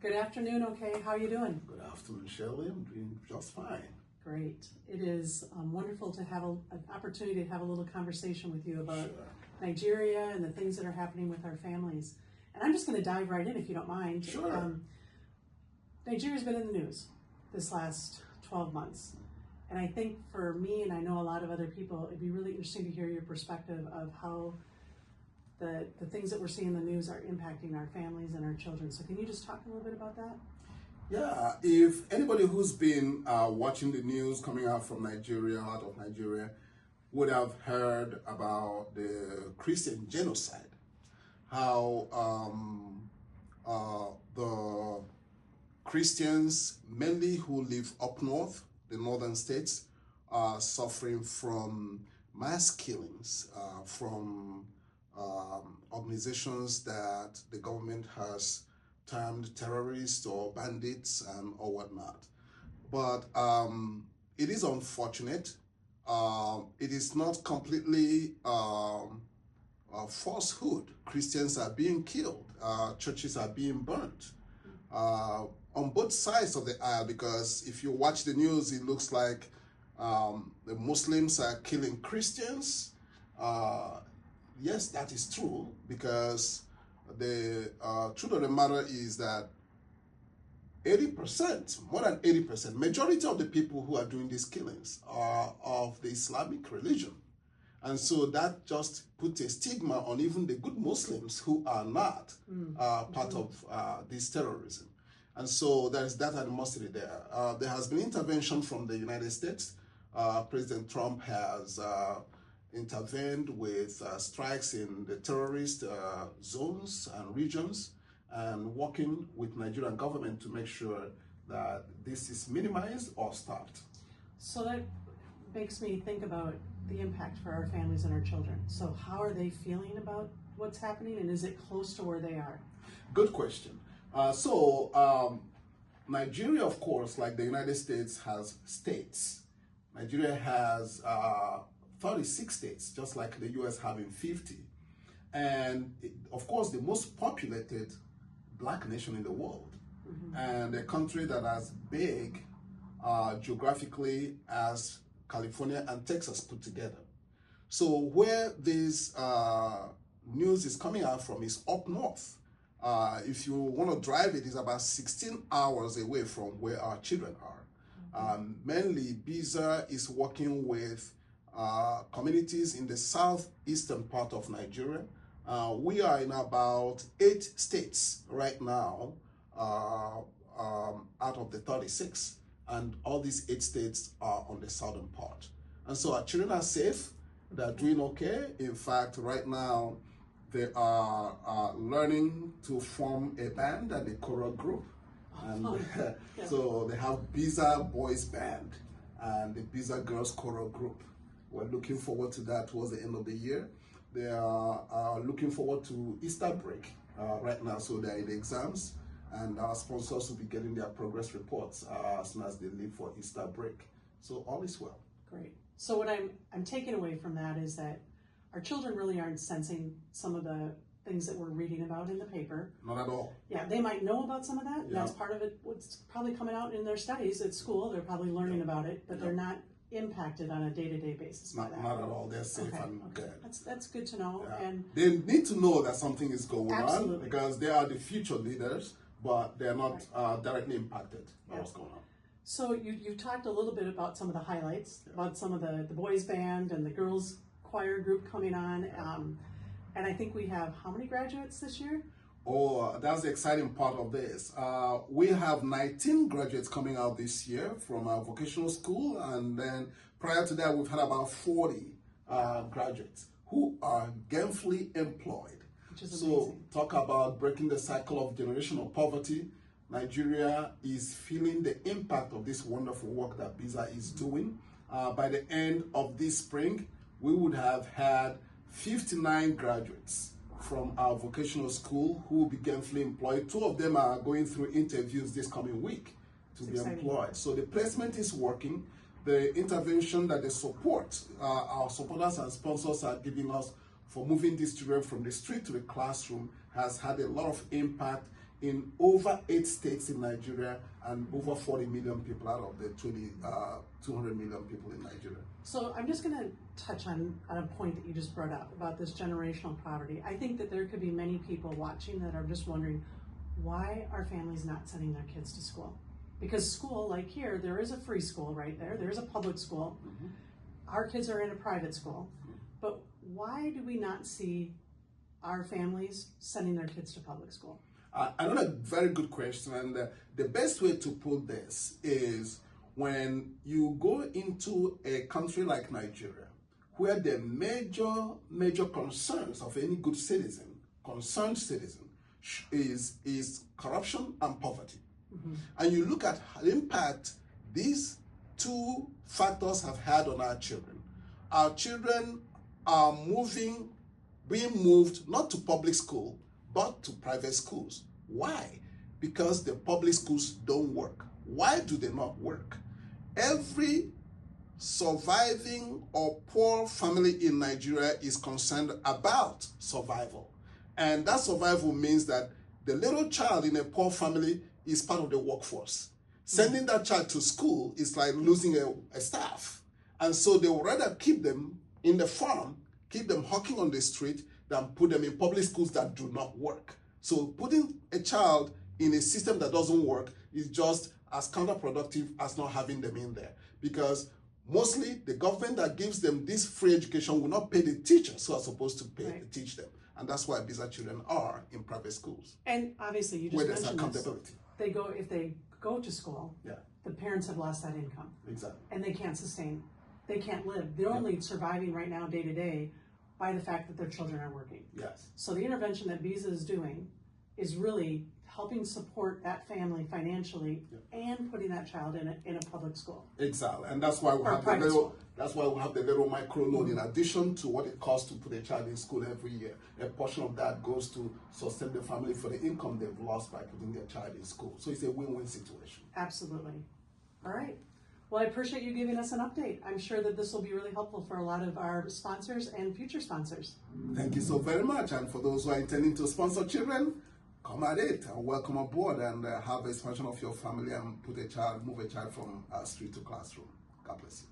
Good afternoon, okay? How are you doing? Good afternoon, Shirley. I'm doing just fine. Great. It is wonderful to have an opportunity to have a little conversation with you about Nigeria and the things that are happening with our families. And I'm just going to dive right in if you don't mind. Sure. Nigeria's been in the news this last 12 months. And I think for me, and I know a lot of other people, it'd be really interesting to hear your perspective of how the things that we're seeing in the news are impacting our families and our children. So can you just talk a little bit about that? Yeah, if anybody who's been watching the news coming out from Nigeria, out of Nigeria, would have heard about the Christian genocide, how the Christians, mainly who live up north, the northern states, are suffering from mass killings from organizations that the government has termed terrorists or bandits and or whatnot. But it is unfortunate. It is not completely falsehood. Christians are being killed. Churches are being burnt on both sides of the aisle, because if you watch the news, it looks like the Muslims are killing Christians. Yes, that is true, because the truth of the matter is that 80%, more than 80%, majority of the people who are doing these killings are of the Islamic religion. And so that just puts a stigma on even the good Muslims who are not part of this terrorism. And so there's that animosity there. There has been intervention from the United States. President Trump has intervened with strikes in the terrorist zones and regions, and working with Nigerian government to make sure that this is minimized or stopped. So that makes me think about the impact for our families and our children. So how are they feeling about what's happening, and is it close to where they are? Good question. Nigeria, of course, like the United States, has states. Nigeria has 36 states, just like the US having 50. And of course, the most populated black nation in the world, and a country that as big geographically as California and Texas put together. So where this news is coming out from is up north. If you want to drive it, it's about 16 hours away from where our children are. Mainly, BIZAA is working with communities in the southeastern part of Nigeria. We are in about 8 states right now out of the 36, and all these 8 states are on the southern part. And so our children are safe, they're doing okay. In fact, right now, they are learning to form a band and a choral group. And so they have BIZAA Boys Band and the BIZAA Girls Choral Group. We're looking forward to that towards the end of the year. They are looking forward to Easter break right now, so they're in the exams, and our sponsors will be getting their progress reports as soon as they leave for Easter break. So all is well. Great. So what I'm taking away from that is that our children really aren't sensing some of the things that we're reading about in the paper. Not at all. Yeah, they might know about some of that. Yeah. That's part of it. What's probably coming out in their studies at school. They're probably learning about it, but they're not impacted on a day-to-day basis by that. Not at all. They're safe and good. That's good to know. Yeah. And they need to know that something is going Absolutely. on, because they are the future leaders, but they're not directly impacted by what's going on. So you talked a little bit about some of the highlights, about some of the boys band and the girls choir group coming on. And I think we have how many graduates this year? Oh, that's the exciting part of this. We have 19 graduates coming out this year from our vocational school, and then prior to that, we've had about 40 graduates who are gainfully employed. Which is amazing. So talk about breaking the cycle of generational poverty. Nigeria is feeling the impact of this wonderful work that BIZAA is doing. By the end of this spring, we would have had 59 graduates from our vocational school who will be gainfully employed. 2 of them are going through interviews this coming week to be employed. So the placement is working. The intervention that they support, our supporters and sponsors are giving us for moving these children from the street to the classroom has had a lot of impact in over 8 states in Nigeria and over 40 million people out of the 200 million people in Nigeria. So I'm just going to touch on a point that you just brought up about this generational poverty. I think that there could be many people watching that are just wondering, why are families not sending their kids to school? Because school, like here, there is a free school right there. There's a public school. Mm-hmm. Our kids are in a private school. Mm-hmm. But why do we not see our families sending their kids to public school? Another very good question, and the best way to put this is when you go into a country like Nigeria, where the major concerns of any good citizen, concerned citizen, is corruption and poverty. Mm-hmm. And you look at the impact these two factors have had on our children. Our children are being moved not to public school, but to private schools. Why? Because the public schools don't work. Why do they not work? Every surviving or poor family in Nigeria is concerned about survival. And that survival means that the little child in a poor family is part of the workforce. Sending that child to school is like losing a staff. And so they would rather keep them in the farm, keep them hawking on the street, than put them in public schools that do not work. So putting a child in a system that doesn't work is just as counterproductive as not having them in there. Because mostly the government that gives them this free education will not pay the teachers who are supposed to pay to teach them. And that's why BIZAA children are in private schools. And obviously you just where there's mentioned accountability. If they go to school, the parents have lost that income. Exactly. And they can't sustain. They can't live. They're only surviving right now day to day by the fact that their children are working. Yes. So the intervention that BIZAA is doing is really helping support that family financially and putting that child in a public school. Exactly, and that's why we have the little micro loan in addition to what it costs to put a child in school every year. A portion of that goes to sustain the family for the income they've lost by putting their child in school. So it's a win-win situation. Absolutely. All right. Well, I appreciate you giving us an update. I'm sure that this will be really helpful for a lot of our sponsors and future sponsors. Thank you so very much. And for those who are intending to sponsor children, come at it and welcome aboard and have expansion of your family and move a child from street to classroom. God bless you.